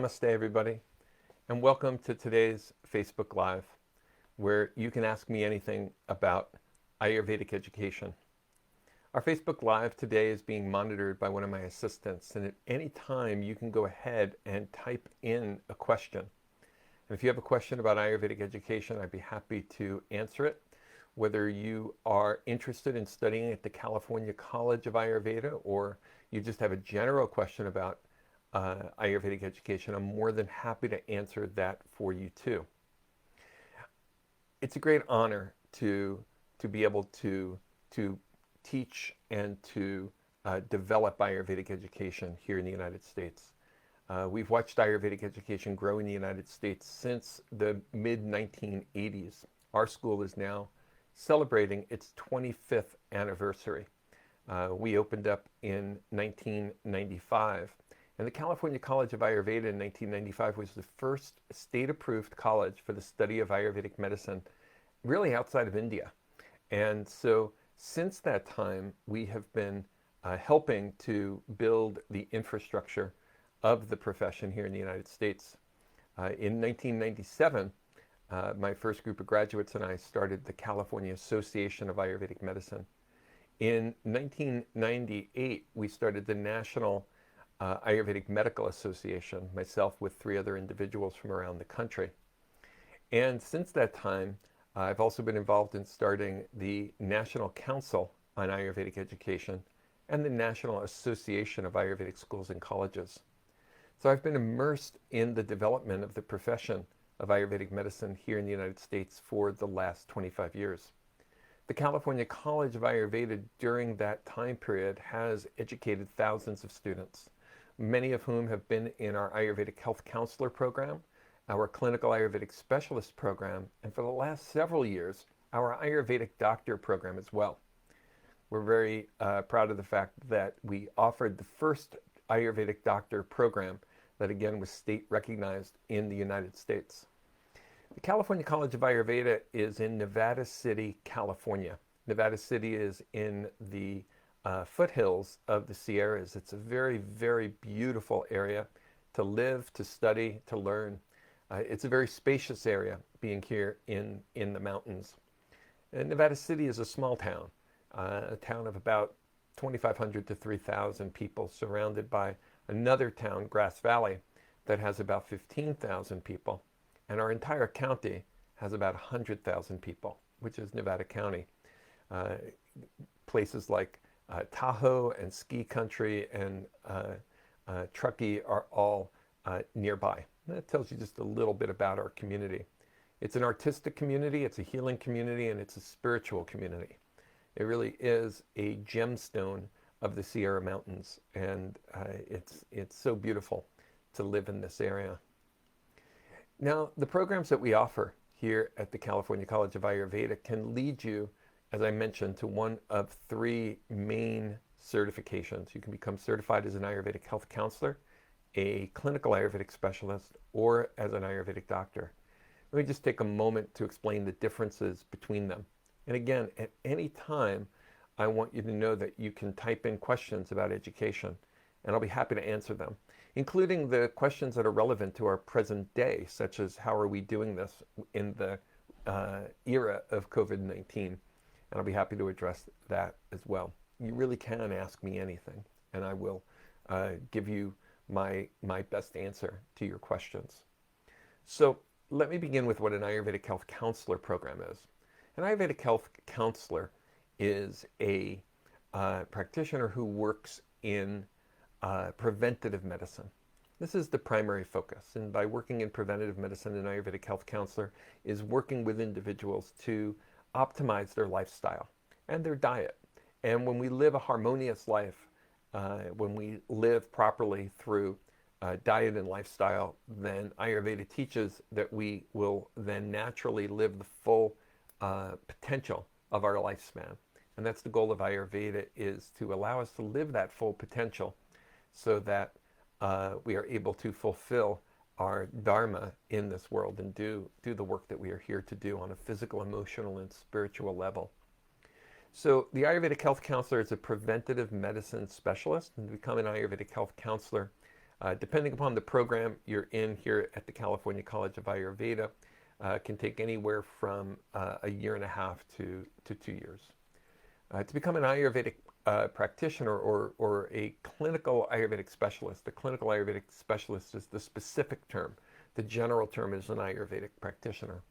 Namaste, everybody, and welcome to today's Facebook Live, where you can ask me anything about Ayurvedic education. Our Facebook Live today is being monitored by one of my assistants, and at any time you can go ahead and type in a question. And if you have a question about Ayurvedic education, I'd be happy to answer it. Whether you are interested in studying at the California College of Ayurveda or you just have a general question about Ayurvedic education, I'm more than happy to answer that for you too. It's a great honor to be able to teach and to develop Ayurvedic education here in the United States. We've watched Ayurvedic education grow in the United States since the mid-1980s. Our school is now celebrating its 25th anniversary. We opened up in 1995. And the California College of Ayurveda in 1995 was the first state-approved college for the study of Ayurvedic medicine, really outside of India. And so since that time, we have been helping to build the infrastructure of the profession here in the United States. In 1997, my first group of graduates and I started the California Association of Ayurvedic Medicine. In 1998, we started the National Ayurvedic Medical Association, myself with 3 other individuals from around the country. And since that time, I've also been involved in starting the National Council on Ayurvedic Education and the National Association of Ayurvedic Schools and Colleges. So I've been immersed in the development of the profession of Ayurvedic medicine here in the United States for the last 25 years. The California College of Ayurveda during that time period has educated thousands of students, many of whom have been in our Ayurvedic Health Counselor program, our Clinical Ayurvedic Specialist program, and for the last several years, our Ayurvedic Doctor program as well. We're very proud of the fact that we offered the first Ayurvedic Doctor program that again was state recognized in the United States. The California College of Ayurveda is in Nevada City, California. Nevada City is in the foothills of the Sierras. It's a very, very beautiful area to live, to study, to learn. It's a very spacious area being here in the mountains. And Nevada City is a small town, a town of about 2,500 to 3,000 people, surrounded by another town, Grass Valley, that has about 15,000 people. And our entire county has about 100,000 people, which is Nevada County. Places like Tahoe and ski country and Truckee are all nearby. And that tells you just a little bit about our community. It's an artistic community, it's a healing community, and it's a spiritual community. It really is a gemstone of the Sierra Mountains, and it's so beautiful to live in this area. Now, the programs that we offer here at the California College of Ayurveda can lead you, as I mentioned, to one of 3 main certifications. You can become certified as an Ayurvedic health counselor, a clinical Ayurvedic specialist, or as an Ayurvedic doctor. Let me just take a moment to explain the differences between them. And again, at any time, I want you to know that you can type in questions about education, and I'll be happy to answer them, including the questions that are relevant to our present day, such as how are we doing this in the era of COVID-19. And I'll be happy to address that as well. You really can ask me anything, and I will give you my best answer to your questions. So let me begin with what an Ayurvedic Health Counselor program is. An Ayurvedic Health Counselor is a practitioner who works in preventative medicine. This is the primary focus, and by working in preventative medicine, an Ayurvedic Health Counselor is working with individuals to optimize their lifestyle and their diet. And when we live a harmonious life, when we live properly through diet and lifestyle, then Ayurveda teaches that we will then naturally live the full potential of our lifespan. And that's the goal of Ayurveda, is to allow us to live that full potential so that we are able to fulfill our dharma in this world and do the work that we are here to do on a physical, emotional, and spiritual level. So the Ayurvedic Health Counselor is a preventative medicine specialist, and to become an Ayurvedic Health Counselor, Depending upon the program you're in here at the California College of Ayurveda, can take anywhere from a year and a half to 2 years. To become an Ayurvedic practitioner or a clinical Ayurvedic specialist, the clinical Ayurvedic specialist is the specific term. The general term is an Ayurvedic practitioner.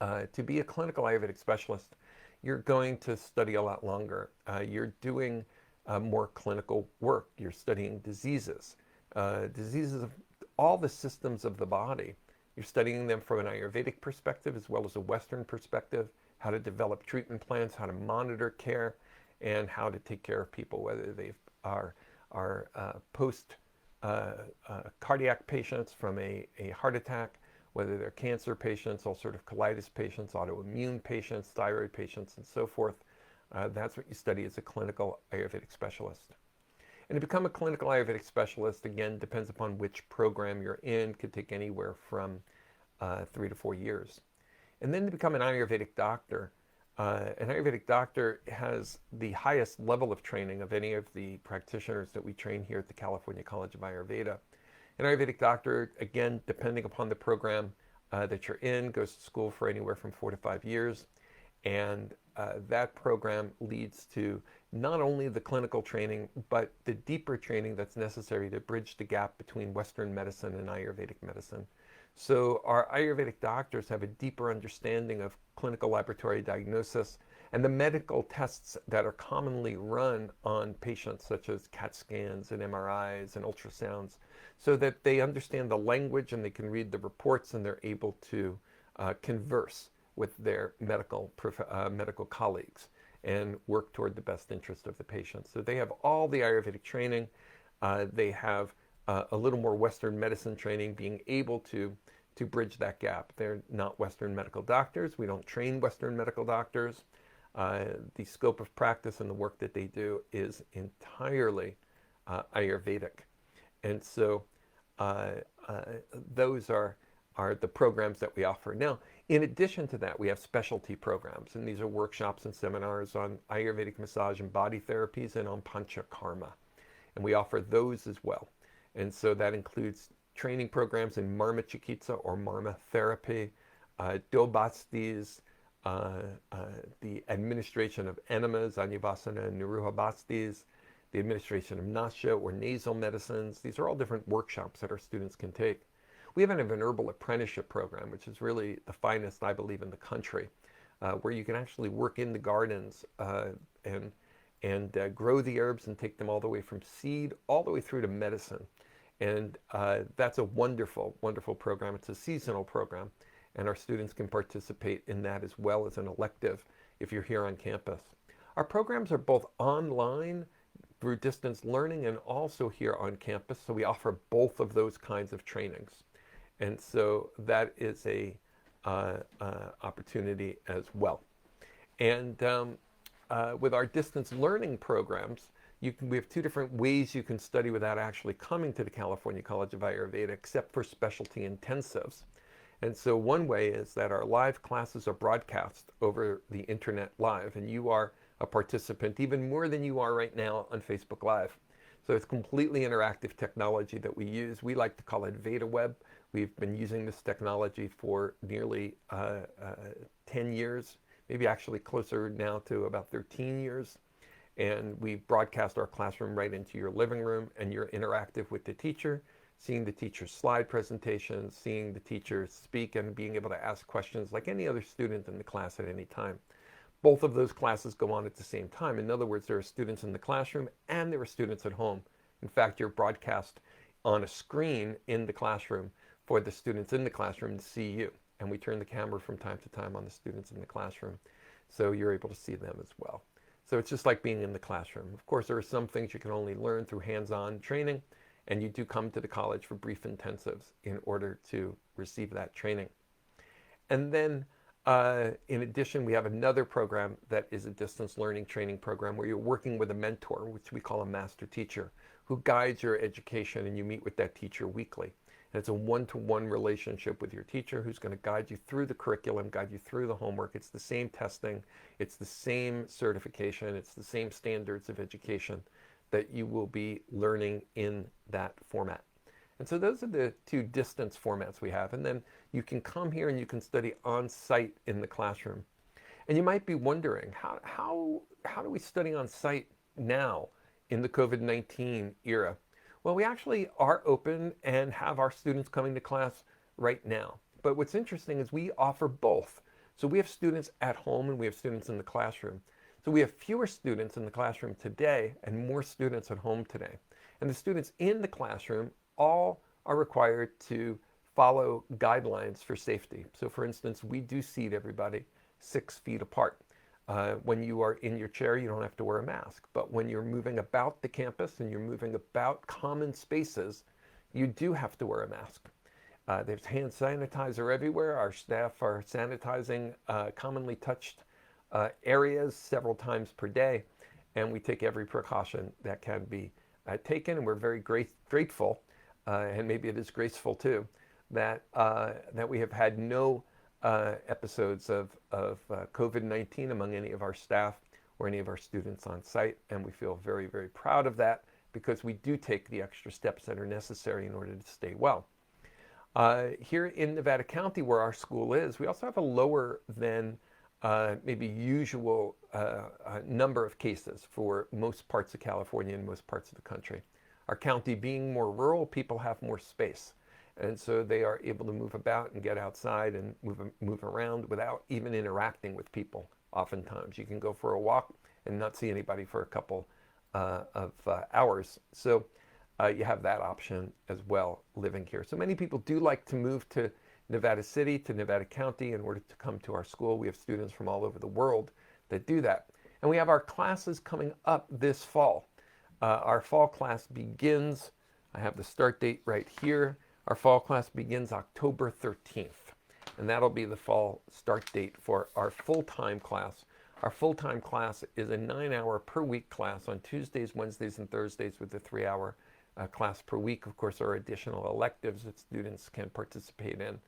To be a clinical Ayurvedic specialist, you're going to study a lot longer. You're doing more clinical work. You're studying diseases, diseases of all the systems of the body. You're studying them from an Ayurvedic perspective as well as a Western perspective, how to develop treatment plans, how to monitor care, and how to take care of people, whether they are post cardiac patients from a heart attack, whether they're cancer patients, ulcerative colitis patients, autoimmune patients, thyroid patients, and so forth. That's what you study as a clinical Ayurvedic specialist. And to become a clinical Ayurvedic specialist, again, depends upon which program you're in, could take anywhere from 3 to 4 years. And then to become an Ayurvedic doctor, an Ayurvedic doctor has the highest level of training of any of the practitioners that we train here at the California College of Ayurveda. An Ayurvedic doctor, again, depending upon the program that you're in, goes to school for anywhere from 4 to 5 years. And that program leads to not only the clinical training, but the deeper training that's necessary to bridge the gap between Western medicine and Ayurvedic medicine. So our Ayurvedic doctors have a deeper understanding of clinical laboratory diagnosis and the medical tests that are commonly run on patients, such as CAT scans and MRIs and ultrasounds, so that they understand the language and they can read the reports and they're able to converse with their medical colleagues and work toward the best interest of the patient. So they have all the Ayurvedic training. They have a little more Western medicine training, being able to bridge that gap. They're not Western medical doctors. We don't train Western medical doctors. The scope of practice and the work that they do is entirely Ayurvedic. And so those are the programs that we offer. Now, in addition to that, we have specialty programs, and these are workshops and seminars on Ayurvedic massage and body therapies and on Panchakarma. And we offer those as well. And so that includes training programs in Marma Chikitsa or Marma therapy, Dobastis, the administration of enemas, Anyavasana and Niruha Bastis, the administration of nasha or nasal medicines. These are all different workshops that our students can take. We even have an herbal apprenticeship program, which is really the finest, I believe, in the country, where you can actually work in the gardens and grow the herbs and take them all the way from seed all the way through to medicine. And that's a wonderful, wonderful program. It's a seasonal program, and our students can participate in that as well as an elective if you're here on campus. Our programs are both online through distance learning and also here on campus, so we offer both of those kinds of trainings. And so that is a opportunity as well. And with our distance learning programs, we have 2 different ways you can study without actually coming to the California College of Ayurveda, except for specialty intensives. And so one way is that our live classes are broadcast over the internet live, and you are a participant even more than you are right now on Facebook Live. So it's completely interactive technology that we use. We like to call it VedaWeb. We've been using this technology for nearly 10 years, maybe actually closer now to about 13 years. And we broadcast our classroom right into your living room, and you're interactive with the teacher, seeing the teacher's slide presentations, seeing the teacher speak, and being able to ask questions like any other student in the class at any time. Both of those classes go on at the same time. In other words, there are students in the classroom and there are students at home. In fact, you're broadcast on a screen in the classroom for the students in the classroom to see you. And we turn the camera from time to time on the students in the classroom, so you're able to see them as well. So it's just like being in the classroom. Of course, there are some things you can only learn through hands-on training, and you do come to the college for brief intensives in order to receive that training. And then in addition, we have another program that is a distance learning training program where you're working with a mentor, which we call a master teacher, who guides your education, and you meet with that teacher weekly. And it's a one-to-one relationship with your teacher who's going to guide you through the curriculum, guide you through the homework. It's the same testing, it's the same certification, it's the same standards of education that you will be learning in that format. And so those are the two distance formats we have. And then you can come here and you can study on site in the classroom. And you might be wondering, how do we study on site now in the COVID-19 era? Well, we actually are open and have our students coming to class right now. But what's interesting is we offer both. So we have students at home and we have students in the classroom. So we have fewer students in the classroom today and more students at home today. And the students in the classroom all are required to follow guidelines for safety. So for instance, we do seat everybody 6 feet apart. When you are in your chair, you don't have to wear a mask. But when you're moving about the campus and you're moving about common spaces, you do have to wear a mask. There's hand sanitizer everywhere. Our staff are sanitizing commonly touched areas several times per day. And we take every precaution that can be taken. And we're very grateful, and maybe it is graceful too, that we have had no episodes of COVID-19 among any of our staff or any of our students on site. And we feel very, very proud of that because we do take the extra steps that are necessary in order to stay well. Here in Nevada County, where our school is, we also have a lower than maybe usual number of cases for most parts of California and most parts of the country. Our county being more rural, people have more space. And so they are able to move about and get outside and move around without even interacting with people. Oftentimes you can go for a walk and not see anybody for a couple of hours. So you have that option as well living here. So many people do like to move to Nevada City, to Nevada County in order to come to our school. We have students from all over the world that do that. And we have our classes coming up this fall. Our fall class begins, I have the start date right here. Our fall class begins October 13th, and that'll be the fall start date for our full-time class. Our full-time class is a 9-hour per week class on Tuesdays, Wednesdays, and Thursdays with a 3-hour class per week. Of course, there are additional electives that students can participate in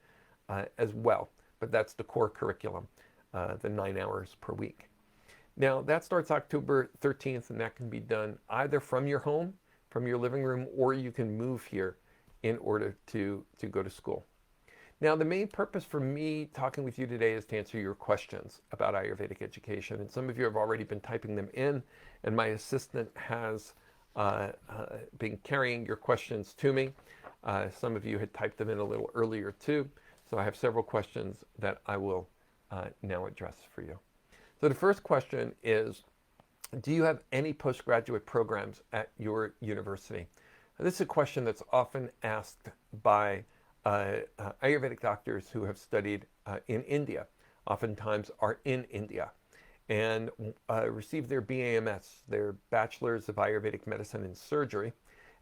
as well, but that's the core curriculum, the 9 hours per week. Now, that starts October 13th, and that can be done either from your home, from your living room, or you can move here in order to go to school. Now, the main purpose for me talking with you today is to answer your questions about Ayurvedic education. And some of you have already been typing them in, and my assistant has been carrying your questions to me. Some of you had typed them in a little earlier too. So I have several questions that I will now address for you. So the first question is, do you have any postgraduate programs at your university? This is a question that's often asked by Ayurvedic doctors who have studied in India, oftentimes are in India, and receive their BAMS, their Bachelors of Ayurvedic Medicine and Surgery,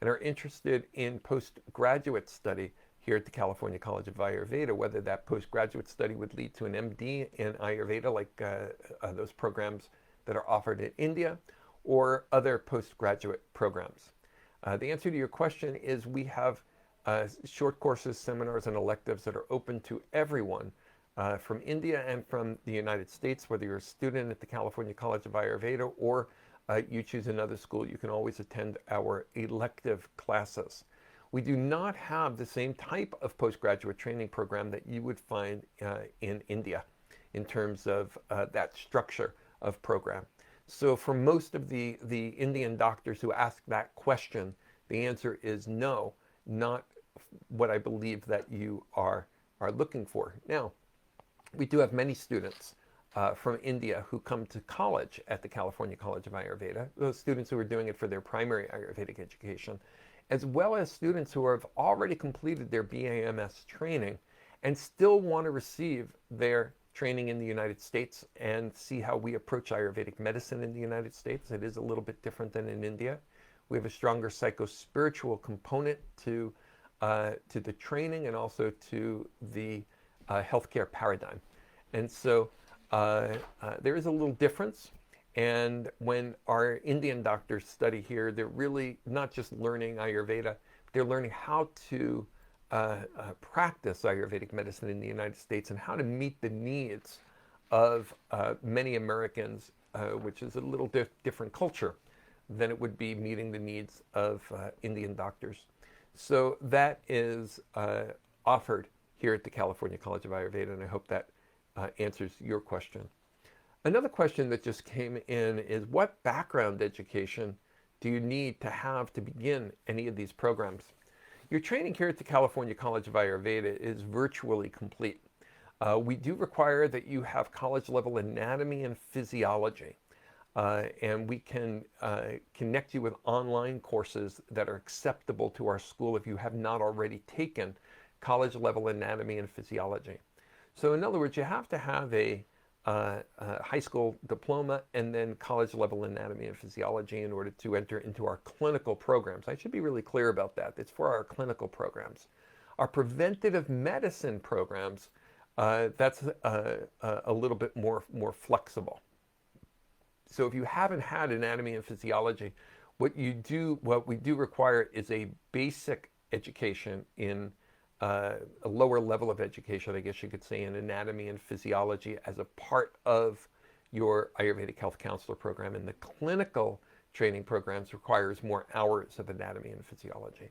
and are interested in postgraduate study here at the California College of Ayurveda, whether that postgraduate study would lead to an MD in Ayurveda, like those programs that are offered in India, or other postgraduate programs. The answer to your question is we have short courses, seminars, and electives that are open to everyone from India and from the United States. Whether you're a student at the California College of Ayurveda or you choose another school, you can always attend our elective classes. We do not have the same type of postgraduate training program that you would find in India in terms of that structure of program. So for most of the Indian doctors who ask that question, the answer is no, not what I believe that you are looking for. Now, we do have many students from India who come to college at the California College of Ayurveda, those students who are doing it for their primary Ayurvedic education, as well as students who have already completed their BAMS training and still want to receive their training in the United States and see how we approach Ayurvedic medicine in the United States. It is a little bit different than in India. We have a stronger psychospiritual component to the training and also to the healthcare paradigm. And so there is a little difference. And when our Indian doctors study here, they're really not just learning Ayurveda, they're learning how to practice Ayurvedic medicine in the United States and how to meet the needs of many Americans, which is a little different culture than it would be meeting the needs of Indian doctors. So that is offered here at the California College of Ayurveda, and I hope that answers your question. Another question that just came in is, what background education do you need to have to begin any of these programs? Your training here at the California College of Ayurveda is virtually complete. We do require that you have college-level anatomy and physiology, and we can connect you with online courses that are acceptable to our school if you have not already taken college-level anatomy and physiology. So in other words, you have to have a high school diploma and then college-level anatomy and physiology in order to enter into our clinical programs. I should be really clear about that. It's for our clinical programs. Our preventative medicine programs, that's a little bit more flexible. So if you haven't had anatomy and physiology, what we do require is a basic education in a lower level of education, I guess you could say, in anatomy and physiology as a part of your Ayurvedic health counselor program. And the clinical training programs requires more hours of anatomy and physiology.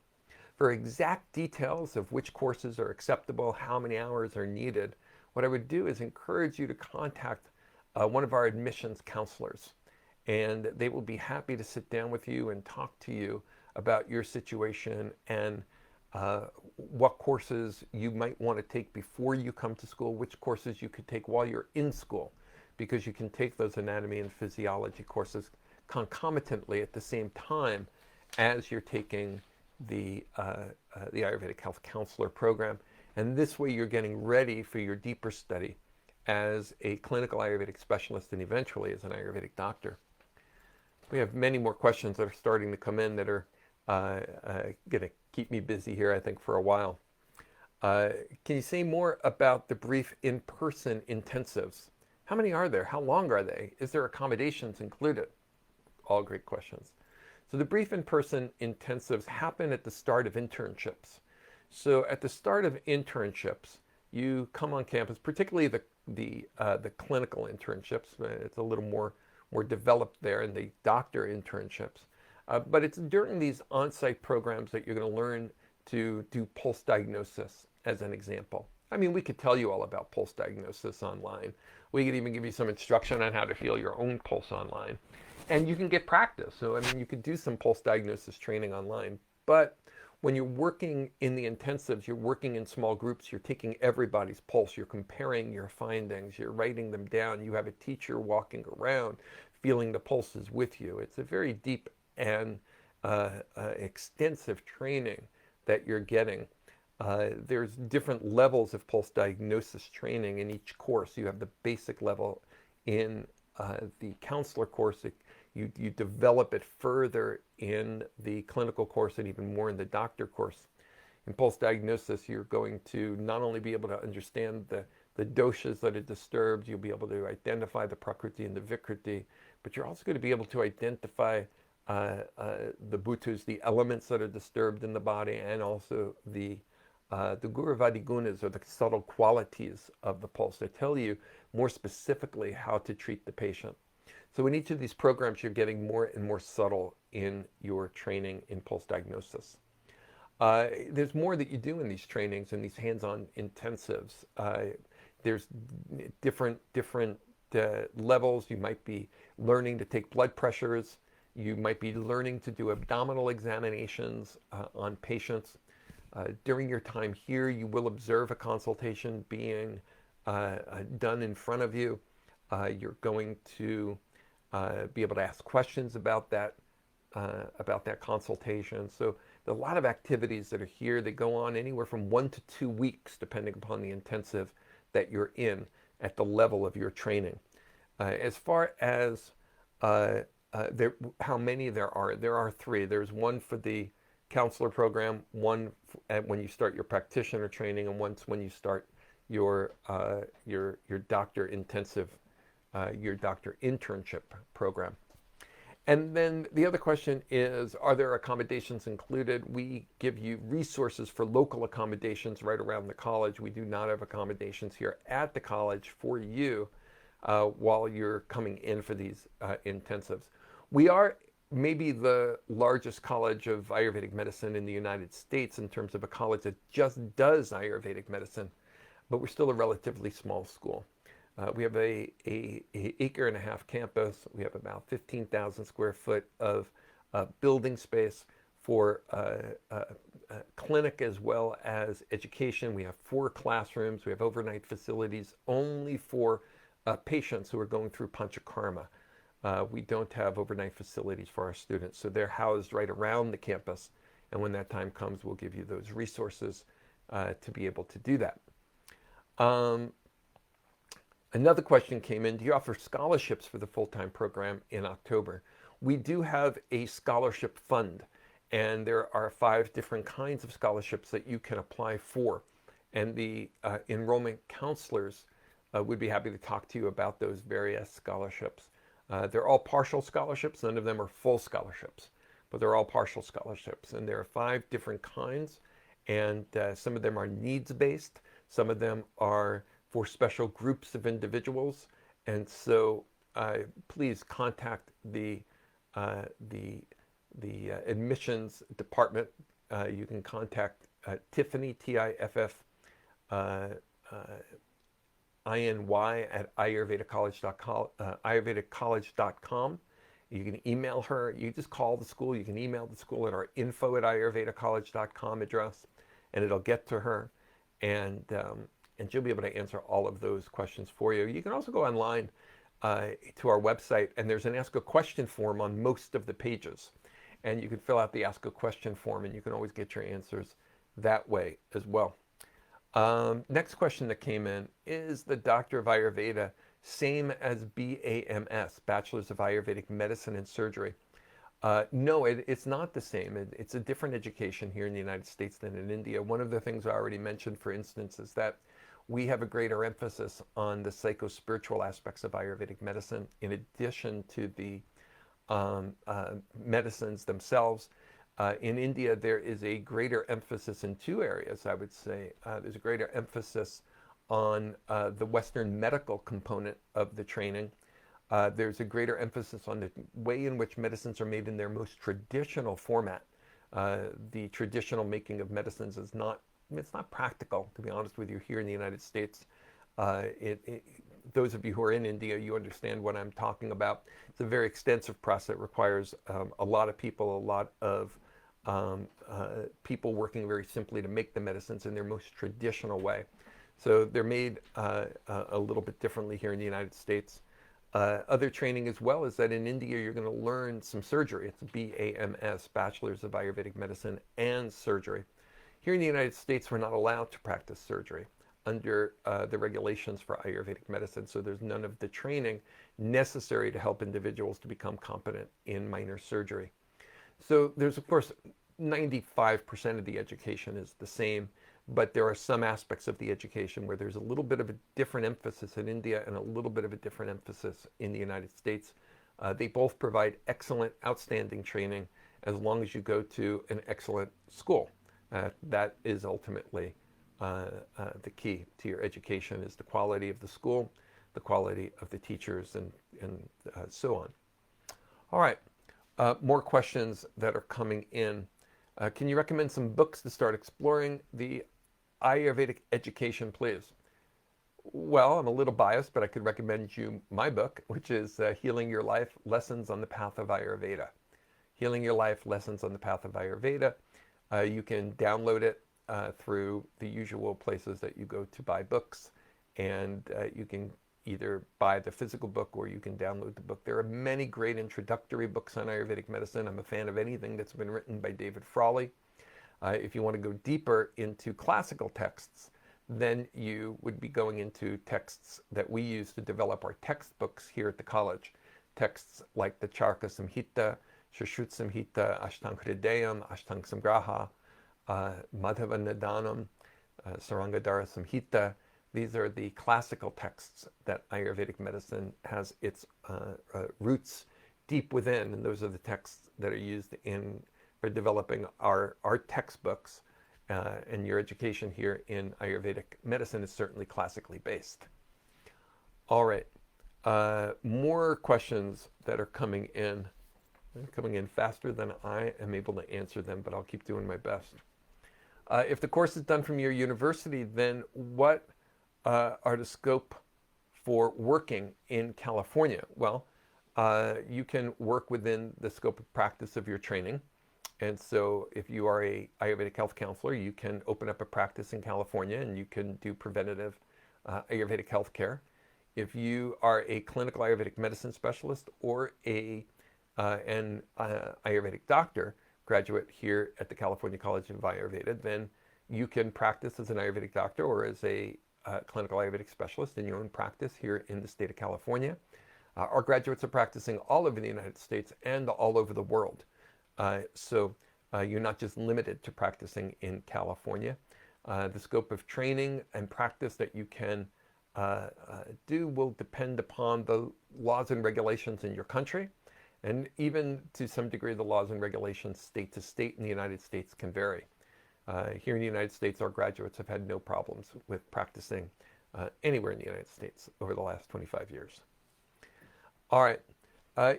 For exact details of which courses are acceptable, how many hours are needed, what I would do is encourage you to contact one of our admissions counselors, and they will be happy to sit down with you and talk to you about your situation and what courses you might want to take before you come to school, which courses you could take while you're in school, because you can take those anatomy and physiology courses concomitantly at the same time as you're taking the Ayurvedic Health Counselor program. And this way you're getting ready for your deeper study as a clinical Ayurvedic specialist and eventually as an Ayurvedic doctor. We have many more questions that are starting to come in that are going to keep me busy here, I think, for a while. Can you say more about the brief in-person intensives? How many are there? How long are they? Is there accommodations included? All great questions. So the brief in-person intensives happen at the start of internships. So at the start of internships, you come on campus, particularly the clinical internships. It's a little more developed there, and the doctor internships. But it's during these on-site programs that you're going to learn to do pulse diagnosis, as an example. I mean, we could tell you all about pulse diagnosis online. We could even give you some instruction on how to feel your own pulse online. And you can get practice. So, I mean, you could do some pulse diagnosis training online. But when you're working in the intensives, you're working in small groups, you're taking everybody's pulse, you're comparing your findings, you're writing them down, you have a teacher walking around, feeling the pulses with you. It's a very deep and extensive training that you're getting. There's different levels of pulse diagnosis training in each course. You have the basic level in the counselor course. You develop it further in the clinical course and even more in the doctor course. In pulse diagnosis, you're going to not only be able to understand the doshas that are disturbed, you'll be able to identify the prakriti and the vikriti, but you're also going to be able to identify the bhutus, the elements that are disturbed in the body, and also the Guruvadi gunas, or the subtle qualities of the pulse, that tell you more specifically how to treat the patient. So in each of these programs, you're getting more and more subtle in your training in pulse diagnosis. There's more that you do in these trainings and these hands-on intensives. There's different levels. You might be learning to take blood pressures. You might be learning to do abdominal examinations on patients. During your time here, you will observe a consultation being done in front of you. You're going to be able to ask questions about that consultation. So there are a lot of activities that are here that go on anywhere from 1 to 2 weeks, depending upon the intensive that you're in at the level of your training. As far as how many there are 3. There's one for the counselor program, one when you start your practitioner training, and once when you start your doctor intensive, your doctor internship program. And then the other question is, are there accommodations included? We give you resources for local accommodations right around the college. We do not have accommodations here at the college for you while you're coming in for these intensives. We are maybe the largest college of Ayurvedic medicine in the United States in terms of a college that just does Ayurvedic medicine, but we're still a relatively small school. We have a acre and a half campus. We have about 15,000 square foot of building space for clinic as well as education. We have 4 classrooms. We have overnight facilities only for patients who are going through panchakarma. We don't have overnight facilities for our students, so they're housed right around the campus. And when that time comes, we'll give you those resources to be able to do that. Another question came in, do you offer scholarships for the full-time program in October? We do have a scholarship fund, and there are 5 different kinds of scholarships that you can apply for. And the enrollment counselors would be happy to talk to you about those various scholarships. They're all partial scholarships. None of them are full scholarships, but they're all partial scholarships. And there are 5 different kinds, and some of them are needs-based. Some of them are for special groups of individuals. And so please contact the admissions department. You can contact Tiffany, TIFF-INY at ayurvedacollege.com. You can email her. You just call the school. You can email the school at our info@ayurvedacollege.com address, and it'll get to her. And she'll be able to answer all of those questions for you. You can also go online to our website, and there's an Ask a Question form on most of the pages. And you can fill out the Ask a Question form, and you can always get your answers that way as well. Next question that came in, is the Doctor of Ayurveda same as BAMS, Bachelor's of Ayurvedic Medicine and Surgery? No, it's not the same. It's a different education here in the United States than in India. One of the things I already mentioned, for instance, is that we have a greater emphasis on the psychospiritual aspects of Ayurvedic medicine in addition to the medicines themselves. In India, there is a greater emphasis in 2 areas, I would say. There's a greater emphasis on the Western medical component of the training. There's a greater emphasis on the way in which medicines are made in their most traditional format. The traditional making of medicines is it's not practical, to be honest with you, here in the United States. Those of you who are in India, you understand what I'm talking about. It's a very extensive process. It requires a lot of people, a lot of people working very simply to make the medicines in their most traditional way. So they're made a little bit differently here in the United States. Other training as well is that in India, you're going to learn some surgery. It's BAMS, Bachelor's of Ayurvedic Medicine and Surgery. Here in the United States, we're not allowed to practice surgery under the regulations for Ayurvedic medicine. So there's none of the training necessary to help individuals to become competent in minor surgery. So there's, of course, 95% of the education is the same, but there are some aspects of the education where there's a little bit of a different emphasis in India and a little bit of a different emphasis in the United States. They both provide excellent, outstanding training as long as you go to an excellent school. That is ultimately the key to your education, is the quality of the school, the quality of the teachers, and so on. All right, more questions that are coming in. Can you recommend some books to start exploring the Ayurvedic education, please? Well, I'm a little biased, but I could recommend you my book, which is Healing Your Life, Lessons on the Path of Ayurveda. Healing Your Life, Lessons on the Path of Ayurveda. You can download it through the usual places that you go to buy books, and you can either buy the physical book or you can download the book. There are many great introductory books on Ayurvedic medicine. I'm a fan of anything that's been written by David Frawley. If you want to go deeper into classical texts, then you would be going into texts that we use to develop our textbooks here at the college. Texts like the Caraka Samhita, Sushruta Samhita, Ashtanga Hrdayam, Ashtanga Samgraha, Madhava Nidanam, Sarangadhara Samhita. These are the classical texts that Ayurvedic medicine has its roots deep within, and those are the texts that are used for developing our textbooks, and your education here in Ayurvedic medicine is certainly classically based. All right, more questions that are coming in. They're coming in faster than I am able to answer them, but I'll keep doing my best. If the course is done from your university, then what are the scope for working in California? Well, you can work within the scope of practice of your training. And so if you are a Ayurvedic health counselor, you can open up a practice in California and you can do preventative Ayurvedic health care. If you are a clinical Ayurvedic medicine specialist or an Ayurvedic doctor, graduate here at the California College of Ayurveda, then you can practice as an Ayurvedic doctor or as a clinical Ayurvedic specialist in your own practice here in the state of California. Our graduates are practicing all over the United States and all over the world. So you're not just limited to practicing in California. The scope of training and practice that you can do will depend upon the laws and regulations in your country. And even to some degree, the laws and regulations state to state in the United States can vary. Here in the United States, our graduates have had no problems with practicing anywhere in the United States over the last 25 years. All right.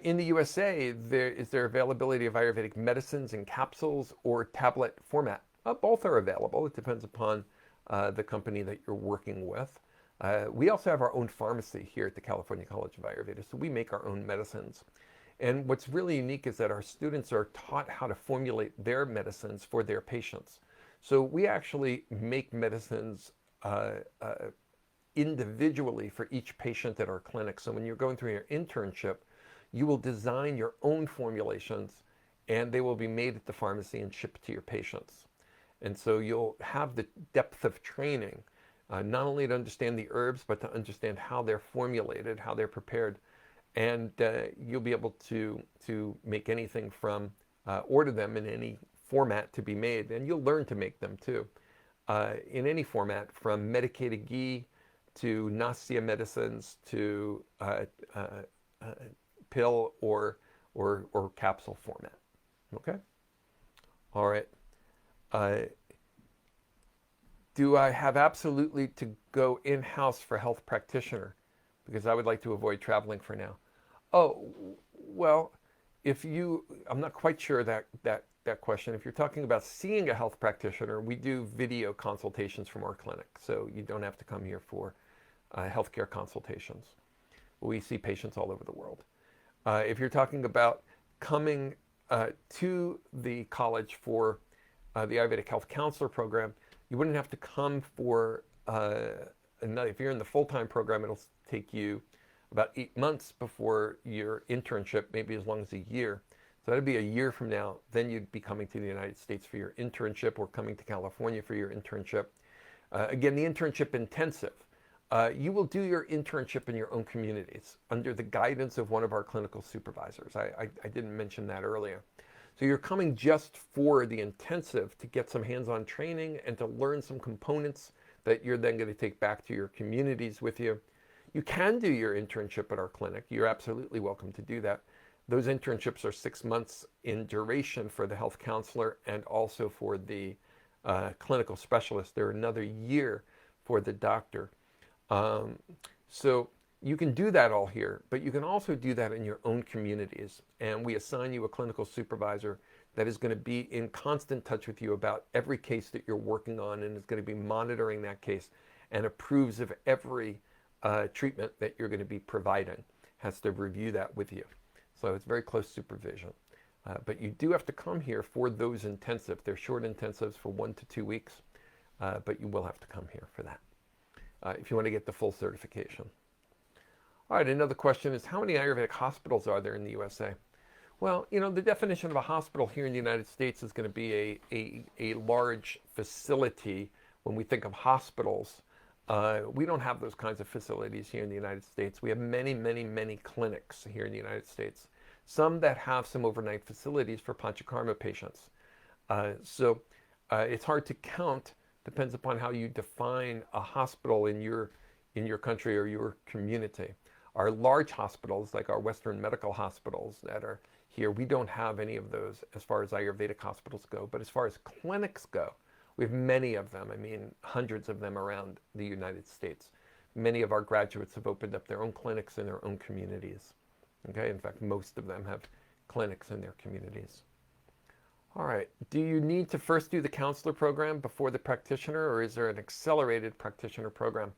In the USA, is there availability of Ayurvedic medicines in capsules or tablet format? Both are available. It depends upon the company that you're working with. We also have our own pharmacy here at the California College of Ayurveda, so we make our own medicines. And what's really unique is that our students are taught how to formulate their medicines for their patients. So we actually make medicines individually for each patient at our clinic. So when you're going through your internship, you will design your own formulations and they will be made at the pharmacy and shipped to your patients. And so you'll have the depth of training, not only to understand the herbs, but to understand how they're formulated, how they're prepared. And you'll be able to make anything from, order them in any format to be made. And you'll learn to make them too, in any format, from medicated ghee to nausea medicines to pill or capsule format. Okay? All right. Do I have absolutely to go in-house for health practitioner? Because I would like to avoid traveling for now. Oh, well, I'm not quite sure that question. If you're talking about seeing a health practitioner, we do video consultations from our clinic. So you don't have to come here for healthcare consultations. We see patients all over the world. If you're talking about coming to the college for the Ayurvedic Health Counselor program, you wouldn't have to come for, if you're in the full-time program, it'll take you about 8 months before your internship, maybe as long as a year. So that'd be a year from now. Then you'd be coming to the United States for your internship or coming to California for your internship. Again, the internship intensive. You will do your internship in your own communities under the guidance of one of our clinical supervisors. I didn't mention that earlier. So you're coming just for the intensive to get some hands-on training and to learn some components that you're then going to take back to your communities with you. You can do your internship at our clinic. You're absolutely welcome to do that. Those internships are 6 months in duration for the health counselor and also for the clinical specialist. They're another year for the doctor. So you can do that all here, but you can also do that in your own communities. And we assign you a clinical supervisor that is going to be in constant touch with you about every case that you're working on and is going to be monitoring that case and approves of every treatment that you're going to be providing, has to review that with you. So it's very close supervision. But you do have to come here for those intensive. They're short intensives for 1 to 2 weeks, but you will have to come here for that if you want to get the full certification. All right, another question is, how many Ayurvedic hospitals are there in the USA? Well, the definition of a hospital here in the United States is going to be a large facility. When we think of hospitals, we don't have those kinds of facilities here in the United States. We have many, many, many clinics here in the United States. Some that have some overnight facilities for Panchakarma patients. So it's hard to count. Depends upon how you define a hospital in your country or your community. Our large hospitals, like our Western medical hospitals that are here, we don't have any of those as far as Ayurvedic hospitals go. But as far as clinics go, we have many of them. I mean, hundreds of them around the United States. Many of our graduates have opened up their own clinics in their own communities. Okay, in fact, most of them have clinics in their communities. All right. Do you need to first do the counselor program before the practitioner, or is there an accelerated practitioner program?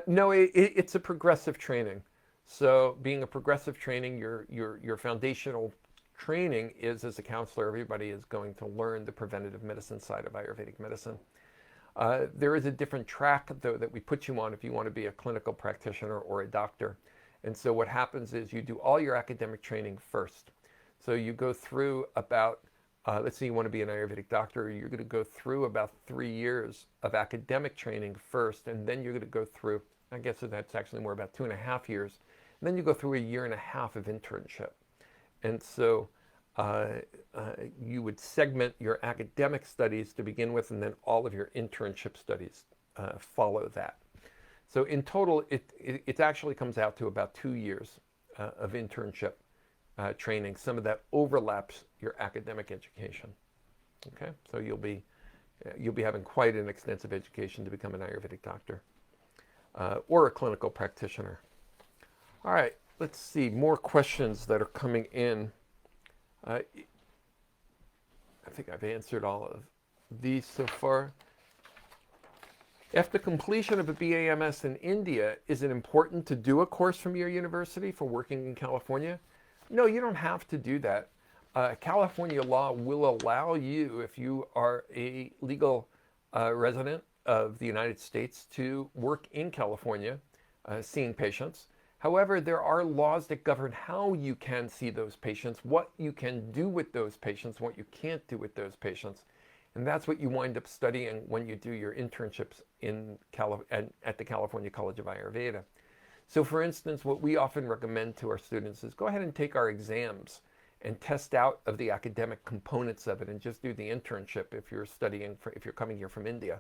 No, it's a progressive training. So being a progressive training, your foundational training is as a counselor, everybody is going to learn the preventative medicine side of Ayurvedic medicine. There is a different track, though, that we put you on if you want to be a clinical practitioner or a doctor. And so what happens is you do all your academic training first. So you go through about, let's say you want to be an Ayurvedic doctor, you're going to go through about 3 years of academic training first, and then you're going to go through, I guess that's actually more about 2.5 years, and then you go through 1.5 years of internship. And so you would segment your academic studies to begin with, and then all of your internship studies follow that. So in total, it actually comes out to about 2 years of internship training. Some of that overlaps your academic education. Okay, so you'll be having quite an extensive education to become an Ayurvedic doctor or a clinical practitioner. All right, let's see more questions that are coming in. I think I've answered all of these so far. After completion of a BAMS in India, is it important to do a course from your university for working in California? No, you don't have to do that. California law will allow you, if you are a legal resident of the United States, to work in California seeing patients. However, there are laws that govern how you can see those patients, what you can do with those patients, what you can't do with those patients. And that's what you wind up studying when you do your internships at the California College of Ayurveda. So for instance, what we often recommend to our students is go ahead and take our exams and test out of the academic components of it and just do the internship if you're coming here from India.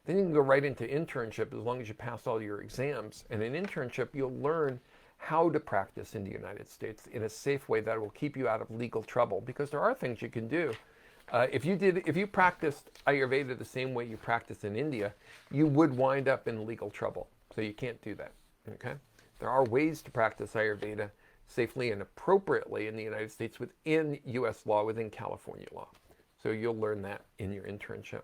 Then you can go right into internship as long as you pass all your exams. And in internship, you'll learn how to practice in the United States in a safe way that will keep you out of legal trouble, because there are things you can do. If you practiced Ayurveda the same way you practice in India, you would wind up in legal trouble. So you can't do that. Okay? There are ways to practice Ayurveda safely and appropriately in the United States within U.S. law, within California law. So you'll learn that in your internship.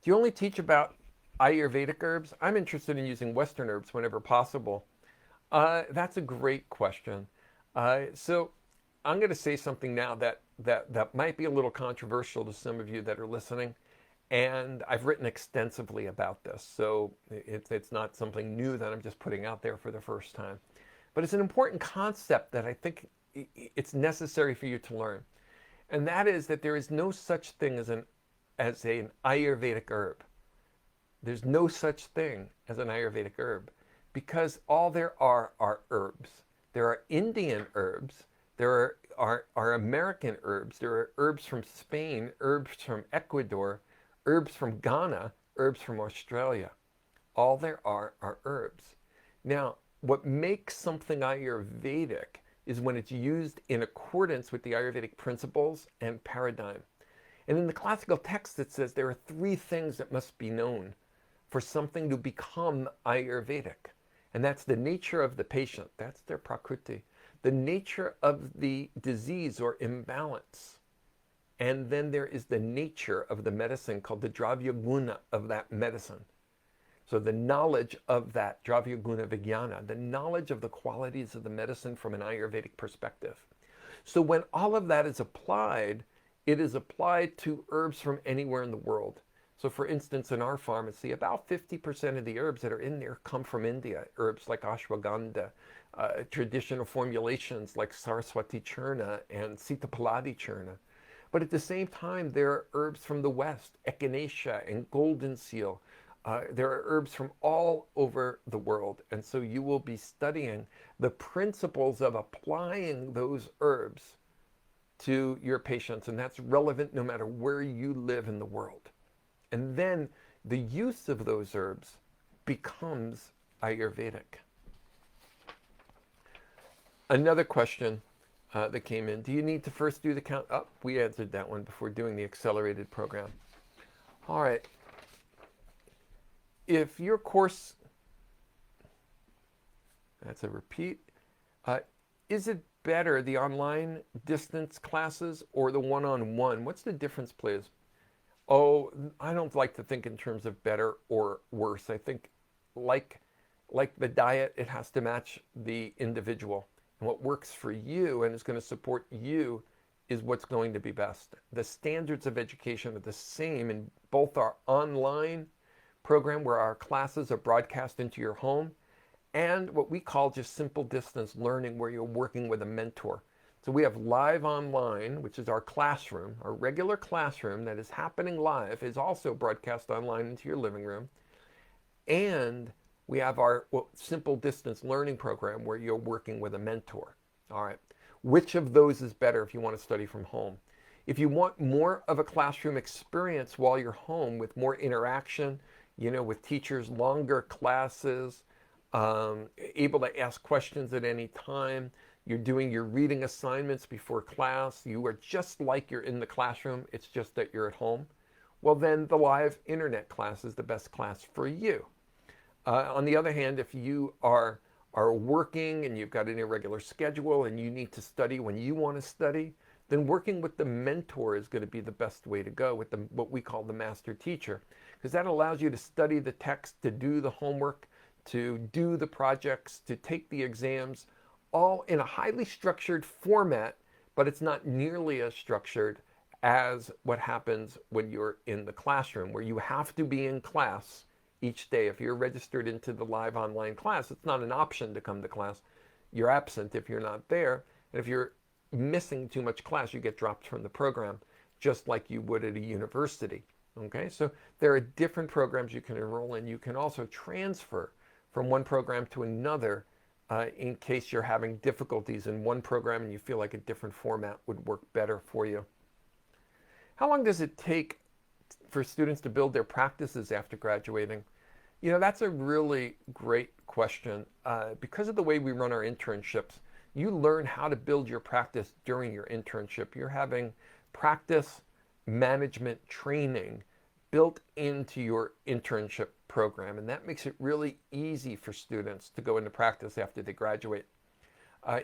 Do you only teach about Ayurvedic herbs? I'm interested in using Western herbs whenever possible. That's a great question. So I'm going to say something now that might be a little controversial to some of you that are listening. And I've written extensively about this. So it's not something new that I'm just putting out there for the first time. But it's an important concept that I think it's necessary for you to learn. And that is that there is no such thing as an Ayurvedic herb. There's no such thing as an Ayurvedic herb, because all there are herbs. There are Indian herbs. There are American herbs. There are herbs from Spain, herbs from Ecuador, herbs from Ghana, herbs from Australia. All there are herbs. Now, what makes something Ayurvedic is when it's used in accordance with the Ayurvedic principles and paradigm. And in the classical text, it says there are 3 things that must be known for something to become Ayurvedic. And that's the nature of the patient. That's their prakriti. The nature of the disease or imbalance. And then there is the nature of the medicine, called the dravya guna of that medicine. So the knowledge of that dravya guna vijnana, the knowledge of the qualities of the medicine from an Ayurvedic perspective. So when all of that is applied, it is applied to herbs from anywhere in the world. So for instance, in our pharmacy, about 50% of the herbs that are in there come from India. Herbs like ashwagandha, traditional formulations like Saraswati Churna and Sitapaladi Churna. But at the same time, there are herbs from the West, echinacea and golden seal. There are herbs from all over the world. And so you will be studying the principles of applying those herbs to your patients. And that's relevant no matter where you live in the world. And then the use of those herbs becomes Ayurvedic. Another question that came in. Do you need to first do the count? Oh, we answered that one before doing the accelerated program. All right. If your course, that's a repeat. is it better, the online distance classes or the one-on-one? What's the difference, please? Oh, I don't like to think in terms of better or worse. I think like like the diet, it has to match the individual. And what works for you and is going to support you is what's going to be best. The standards of education are the same in both our online program, where our classes are broadcast into your home, and what we call just simple distance learning, where you're working with a mentor. So we have live online, which is our classroom. Our regular classroom that is happening live is also broadcast online into your living room. And we have our simple distance learning program, where you're working with a mentor. All right. Which of those is better if you want to study from home? If you want more of a classroom experience while you're home with more interaction, with teachers, longer classes, able to ask questions at any time, you're doing your reading assignments before class, you are just like you're in the classroom, it's just that you're at home, well then the live internet class is the best class for you. On the other hand, if you are working and you've got an irregular schedule and you need to study when you want to study, then working with the mentor is going to be the best way to go, with what we call the master teacher, because that allows you to study the text, to do the homework, to do the projects, to take the exams, all in a highly structured format, but it's not nearly as structured as what happens when you're in the classroom, where you have to be in class each day. If you're registered into the live online class, it's not an option to come to class. You're absent if you're not there. And if you're missing too much class, you get dropped from the program, just like you would at a university. Okay, so there are different programs you can enroll in. You can also transfer from one program to another in case you're having difficulties in one program and you feel like a different format would work better for you. How long does it take for students to build their practices after graduating? That's a really great question. Because of the way we run our internships, you learn how to build your practice during your internship. You're having practice management training built into your internship program, and that makes it really easy for students to go into practice after they graduate.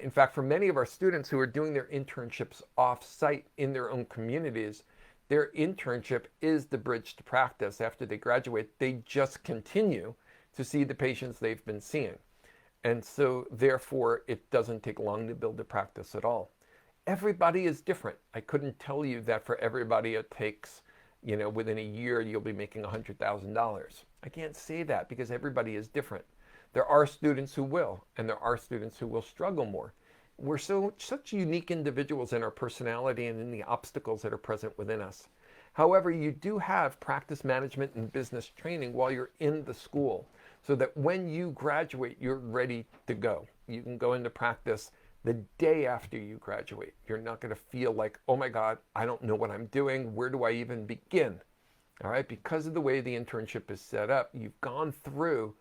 In fact, for many of our students who are doing their internships off-site in their own communities, their internship is the bridge to practice. After they graduate, they just continue to see the patients they've been seeing. And so therefore, it doesn't take long to build a practice at all. Everybody is different. I couldn't tell you that for everybody it takes, within a year you'll be making $100,000. I can't say that because everybody is different. There are students who will, and there are students who will struggle more. We're such unique individuals in our personality and in the obstacles that are present within us. However, you do have practice management and business training while you're in the school, so that when you graduate, you're ready to go. You can go into practice the day after you graduate. You're not going to feel like, oh my God, I don't know what I'm doing. Where do I even begin? All right, because of the way the internship is set up, you've gone through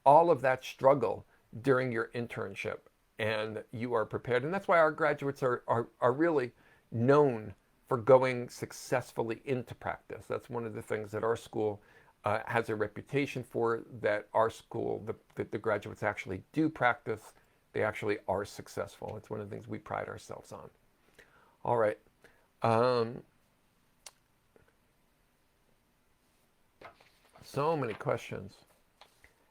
all of that struggle during your internship, and you are prepared. And that's why our graduates are really known for going successfully into practice. That's one of the things that our school has a reputation for, that our school, the graduates actually do practice. They actually are successful. It's one of the things we pride ourselves on. All right. So many questions.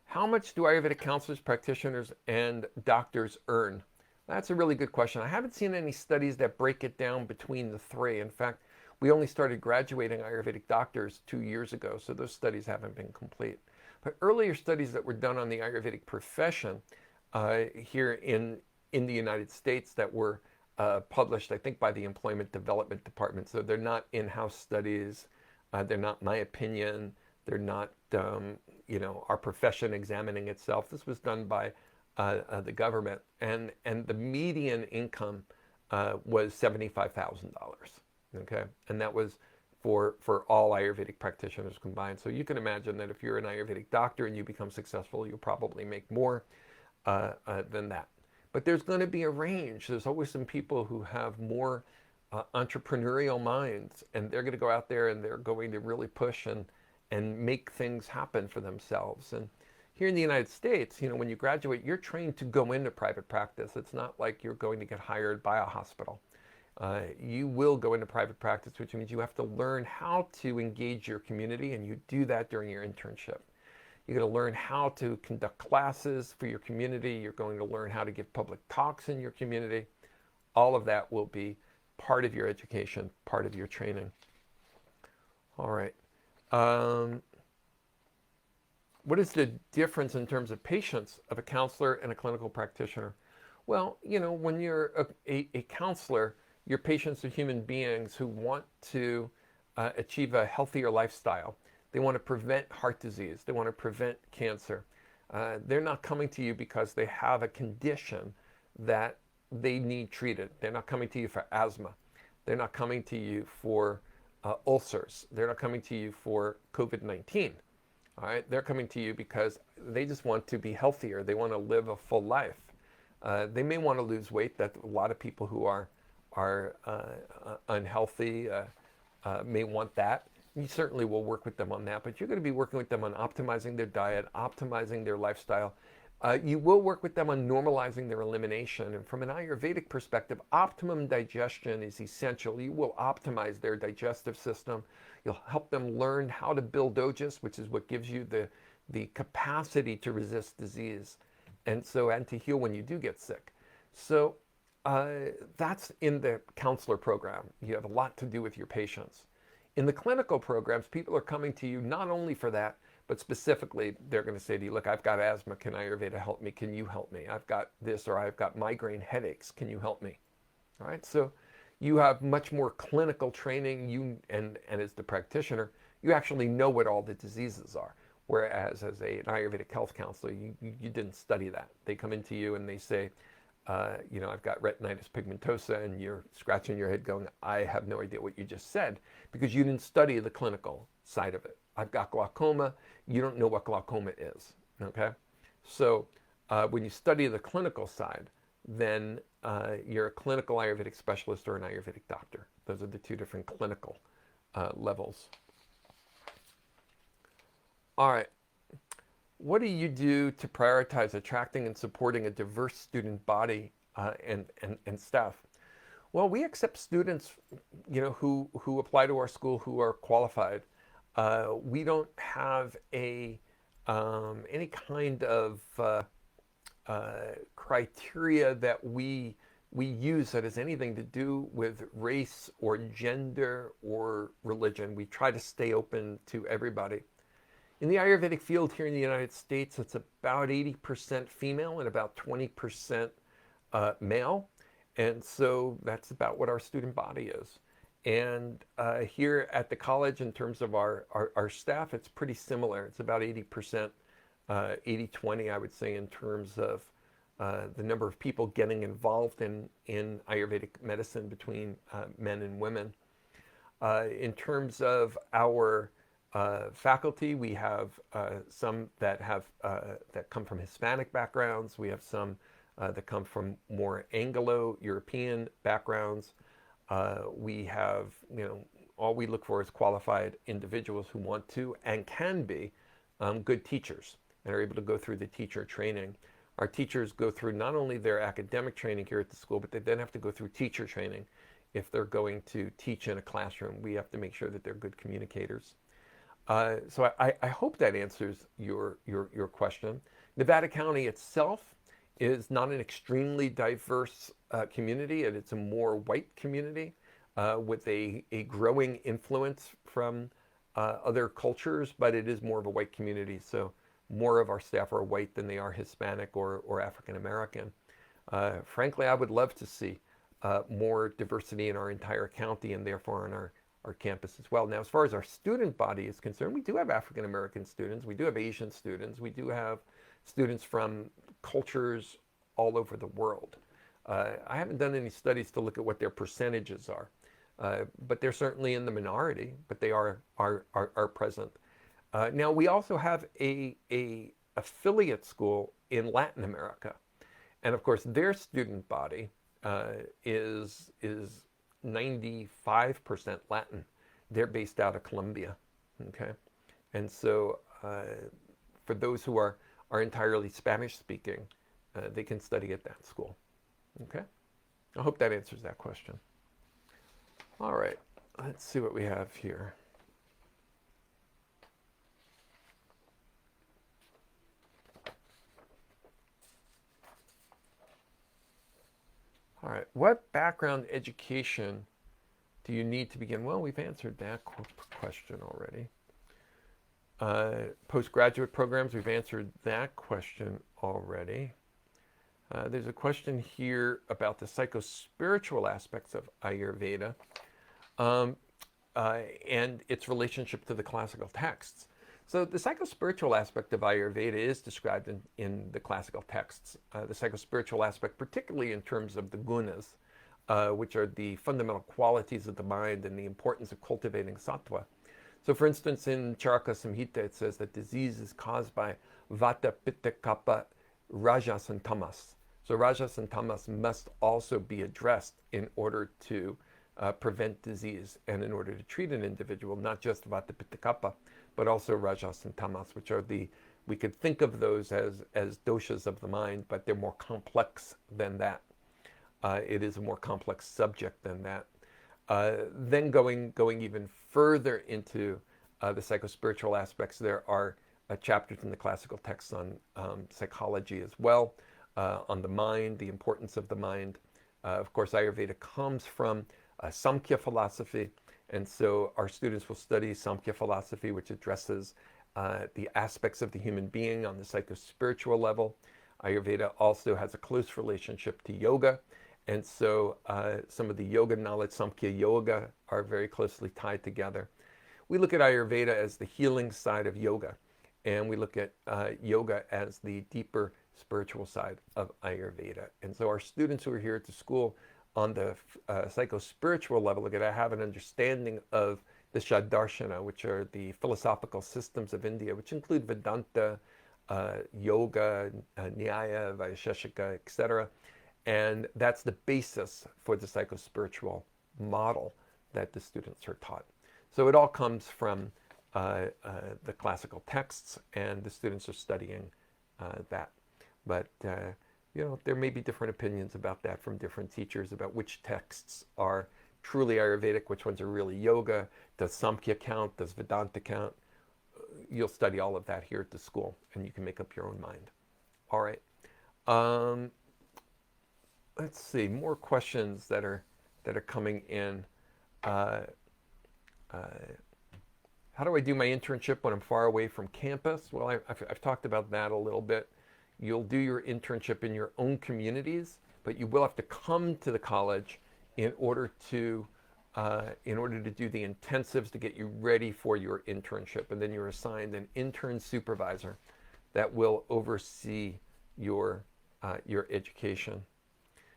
How much do Ayurvedic counselors, practitioners, and doctors earn? That's a really good question. I haven't seen any studies that break it down between the three. In fact, we only started graduating Ayurvedic doctors 2 years ago, so those studies haven't been complete. But earlier studies that were done on the Ayurvedic profession here in the United States that were published, I think, by the Employment Development Department. So they're not in-house studies. They're not my opinion. They're not, our profession examining itself. This was done by the government, and the median income was $75,000. Okay, and that was for all Ayurvedic practitioners combined. So you can imagine that if you're an Ayurvedic doctor and you become successful, you'll probably make more than that. But there's going to be a range. There's always some people who have more entrepreneurial minds, and they're going to go out there and they're going to really push and make things happen for themselves. And Here in the United States, when you graduate, you're trained to go into private practice. It's not like you're going to get hired by a hospital. You will go into private practice, which means you have to learn how to engage your community, and you do that during your internship. You're going to learn how to conduct classes for your community. You're going to learn how to give public talks in your community. All of that will be part of your education, part of your training. All right. What is the difference in terms of patients of a counselor and a clinical practitioner? Well, when you're a counselor, your patients are human beings who want to achieve a healthier lifestyle. They want to prevent heart disease. They want to prevent cancer. They're not coming to you because they have a condition that they need treated. They're not coming to you for asthma. They're not coming to you for ulcers. They're not coming to you for COVID-19. All right, they're coming to you because they just want to be healthier. They want to live a full life. They may want to lose weight. That a lot of people who are unhealthy may want that. You certainly will work with them on that, but you're going to be working with them on optimizing their diet, optimizing their lifestyle. You will work with them on normalizing their elimination. And from an Ayurvedic perspective, optimum digestion is essential. You will optimize their digestive system. You'll help them learn how to build ojas, which is what gives you the capacity to resist disease and to heal when you do get sick. So that's in the counselor program. You have a lot to do with your patients. In the clinical programs, people are coming to you not only for that, but specifically, they're going to say to you, look, I've got asthma. Can Ayurveda help me? Can you help me? I've got this, or I've got migraine headaches. Can you help me? All right. So you have much more clinical training. And as the practitioner, you actually know what all the diseases are. Whereas as an Ayurvedic health counselor, you didn't study that. They come into you and they say, I've got retinitis pigmentosa, and you're scratching your head going, I have no idea what you just said, because you didn't study the clinical side of it. I've got glaucoma. You don't know what glaucoma is, okay? So when you study the clinical side, then you're a clinical Ayurvedic specialist or an Ayurvedic doctor. Those are the two different clinical levels. All right. What do you do to prioritize attracting and supporting a diverse student body and staff? Well, we accept students, who apply to our school who are qualified. We don't have any kind of criteria that we use that has anything to do with race or gender or religion. We try to stay open to everybody. In the Ayurvedic field here in the United States, it's about 80% female and about 20% male. And so that's about what our student body is. And here at the college, in terms of our staff, it's pretty similar. It's about 80%, 80-20, I would say, in terms of the number of people getting involved in Ayurvedic medicine between men and women. In terms of our faculty, we have some that come from Hispanic backgrounds. We have some that come from more Anglo-European backgrounds. We have, all we look for is qualified individuals who want to and can be good teachers and are able to go through the teacher training. Our teachers go through not only their academic training here at the school, but they then have to go through teacher training. If they're going to teach in a classroom, we have to make sure that they're good communicators. So I hope that answers your question. Nevada County itself is not an extremely diverse community, and it's a more white community with a growing influence from other cultures, but it is more of a white community. So more of our staff are white than they are Hispanic or African American. Frankly, I would love to see more diversity in our entire county and therefore in our campus as well. Now, as far as our student body is concerned, we do have African American students, we do have Asian students, we do have students from cultures all over the world. I haven't done any studies to look at what their percentages are, but they're certainly in the minority, but they are present. Now, we also have a affiliate school in Latin America, and of course, their student body is 95% Latin. They're based out of Colombia, okay? And so for those who are are entirely Spanish speaking, they can study at that school. Okay? I hope that answers that question. All right, let's see what we have here. All right, what background education do you need to begin? Well, we've answered that question already. Postgraduate programs, we've answered that question already. There's a question here about the psychospiritual aspects of Ayurveda and its relationship to the classical texts. So the psychospiritual aspect of Ayurveda is described in the classical texts. The psychospiritual aspect, particularly in terms of the gunas, which are the fundamental qualities of the mind and the importance of cultivating sattva. So for instance, in Caraka Samhita, it says that disease is caused by vata, pitta, kapha, rajas, and tamas. So rajas and tamas must also be addressed in order to prevent disease and in order to treat an individual, not just vata, pitta, kapha, but also rajas and tamas, which are we could think of those as doshas of the mind, but they're more complex than that. It is a more complex subject than that. Then going even further into the psychospiritual aspects, there are chapters in the classical texts on psychology as well, on the mind, the importance of the mind. Of course, Ayurveda comes from Samkhya philosophy, and so our students will study Samkhya philosophy, which addresses the aspects of the human being on the psychospiritual level. Ayurveda also has a close relationship to yoga, and so some of the yoga knowledge, Samkhya yoga, are very closely tied together. We look at Ayurveda as the healing side of yoga, and we look at yoga as the deeper spiritual side of Ayurveda. And so our students who are here at the school on the psychospiritual level have an understanding of the Shaddarshana, which are the philosophical systems of India, which include Vedanta, yoga, Nyaya, Vaisheshika, etc. And that's the basis for the psychospiritual model that the students are taught. So it all comes from the classical texts, and the students are studying that. But there may be different opinions about that from different teachers about which texts are truly Ayurvedic, which ones are really yoga. Does Samkhya count? Does Vedanta count? You'll study all of that here at the school, and you can make up your own mind. All right. Let's see, more questions that are coming in. How do I do my internship when I'm far away from campus? Well, I've talked about that a little bit. You'll do your internship in your own communities, but you will have to come to the college in order to do the intensives to get you ready for your internship. And then you're assigned an intern supervisor that will oversee your education.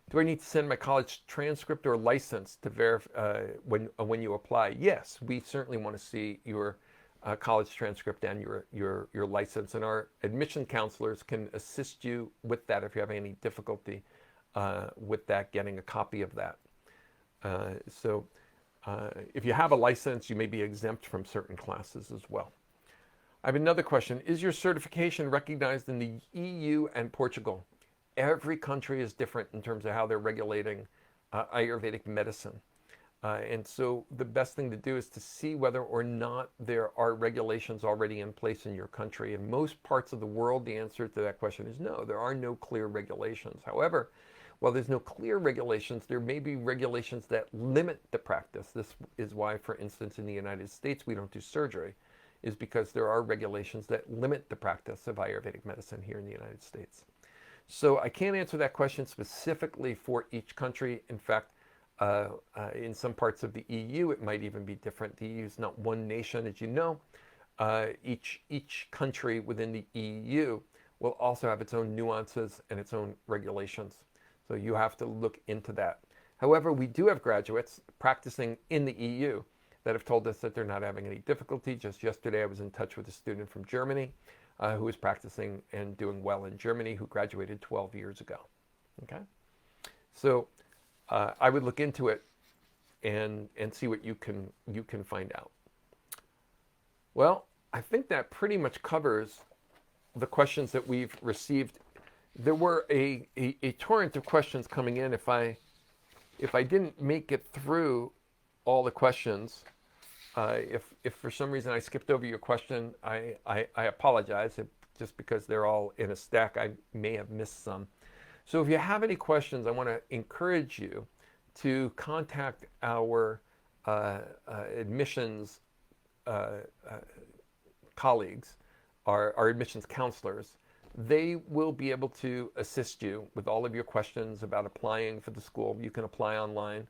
Do I need to send my college transcript or license to verify when you apply? Yes, we certainly want to see your college transcript and your license, and our admission counselors can assist you with that if you have any difficulty with that, getting a copy of that. So if you have a license, you may be exempt from certain classes as well. I have another question. Is your certification recognized in the EU and Portugal? Every country is different in terms of how they're regulating Ayurvedic medicine. And so the best thing to do is to see whether or not there are regulations already in place in your country. In most parts of the world, the answer to that question is no, there are no clear regulations. However, while there's no clear regulations, there may be regulations that limit the practice. This is why, for instance, in the United States, we don't do surgery, is because there are regulations that limit the practice of Ayurvedic medicine here in the United States. So I can't answer that question specifically for each country. In fact, in some parts of the EU, it might even be different. The EU is not one nation, as you know. Each country within the EU will also have its own nuances and its own regulations. So you have to look into that. However, we do have graduates practicing in the EU that have told us that they're not having any difficulty. Just yesterday, I was in touch with a student from Germany who was practicing and doing well in Germany, who graduated 12 years ago. Okay, so I would look into it and see what you can find out. Well, I think that pretty much covers the questions that we've received. There were a torrent of questions coming in. If I didn't make it through all the questions, if for some reason I skipped over your question, I apologize. Just because they're all in a stack, I may have missed some. So if you have any questions, I want to encourage you to contact our admissions colleagues, our admissions counselors. They will be able to assist you with all of your questions about applying for the school. You can apply online.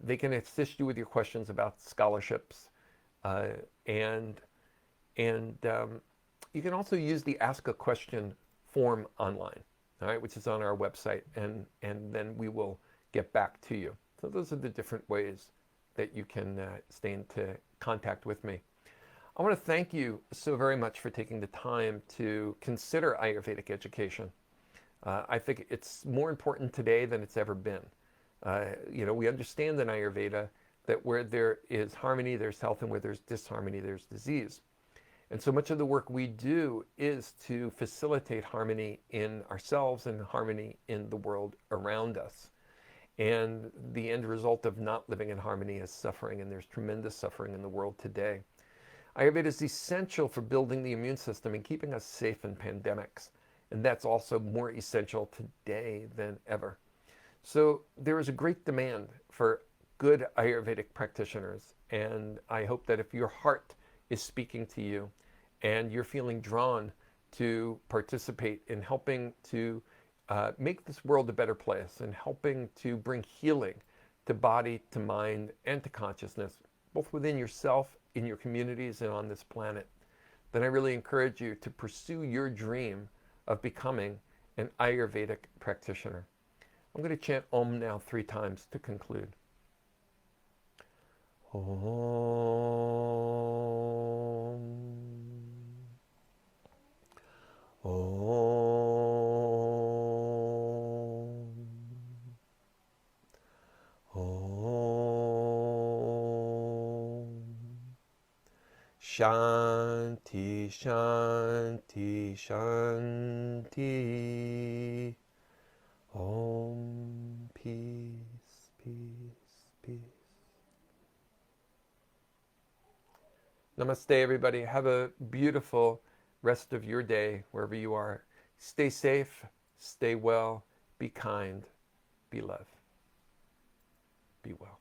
They can assist you with your questions about scholarships, and you can also use the Ask a Question form online, all right, which is on our website, and then we will get back to you. So those are the different ways that you can stay into contact with me. I want to thank you so very much for taking the time to consider Ayurvedic education. I think it's more important today than it's ever been. We understand in Ayurveda that where there is harmony, there's health, and where there's disharmony, there's disease. And so much of the work we do is to facilitate harmony in ourselves and harmony in the world around us. And the end result of not living in harmony is suffering, and there's tremendous suffering in the world today. Ayurveda is essential for building the immune system and keeping us safe in pandemics. And that's also more essential today than ever. So there is a great demand for good Ayurvedic practitioners. And I hope that if your heart is speaking to you and you're feeling drawn to participate in helping to make this world a better place and helping to bring healing to body, to mind, and to consciousness, both within yourself, in your communities, and on this planet, then I really encourage you to pursue your dream of becoming an Ayurvedic practitioner. I'm going to chant Om now 3 times to conclude. Om. Om. Om. Shanti, Shanti, Shanti. Om. Peace, peace, peace. Namaste, everybody. Have a beautiful rest of your day wherever you are. Stay safe, stay well, be kind, be love, be well.